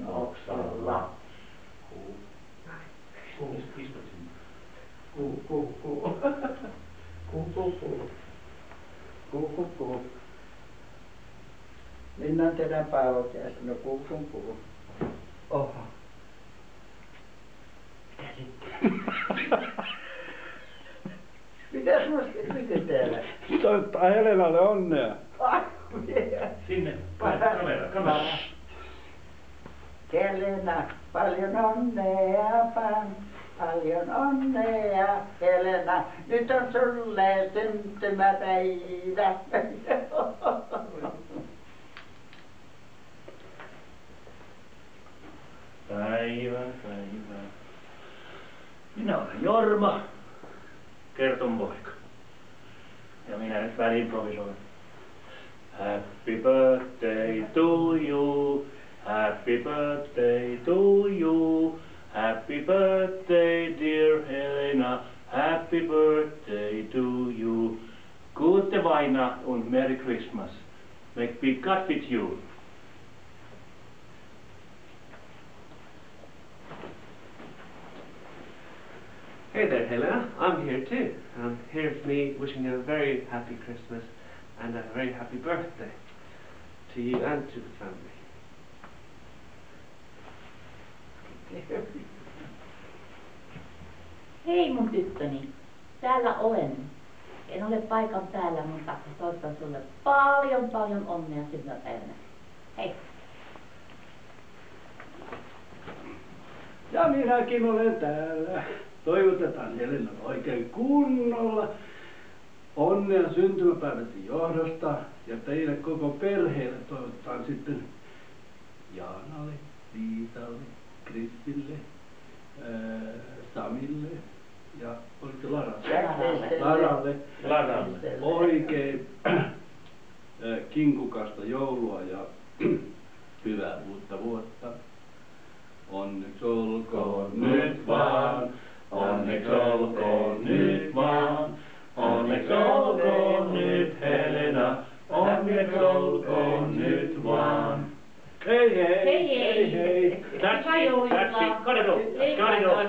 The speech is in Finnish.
oksalla. Kuu. Minä tänä päivänä no kuu. Oho. Mitäs mä sitten täällä? Toivottaa Helenalle onnea. Sinne. Kamera. Helena, paljon onnea, paljon onnea, Helena. Nyt on sulle syntymäpäivä. Päivä. Minä olen Jorma, Kertun poika. Ja minä nyt väliimprovisoin. Happy birthday to you. Happy birthday to you. Happy birthday dear Helena. Happy birthday to you. Gute Weihnacht und Merry Christmas. May be God with you. Hey there, Helena. I'm here too. Here's me wishing you a very happy Christmas and a very happy birthday to you and to the family. Hei mun tyttöni, täällä olen. En ole paikan päällä, mutta toivotan sulle paljon onnea syntymäpäivänä. Hei! Ja minäkin olen täällä. Toivotetaan Helena oikein kunnolla onnea syntymäpäiväsi johdosta ja teille koko perheelle toivotetaan sitten Jaanalle, Liitalle, Kristille, Samille ja oliko Laralle oikein kinkukasta joulua ja hyvää uutta vuotta. Onneksi olkoon nyt vaan, onneksi olkoon nyt vaan, onneksi olkoon nyt Helena, onneksi olkoon nyt vaan. Hei hei! Hei hei! That's it, cut it off. Hei, Cut it off.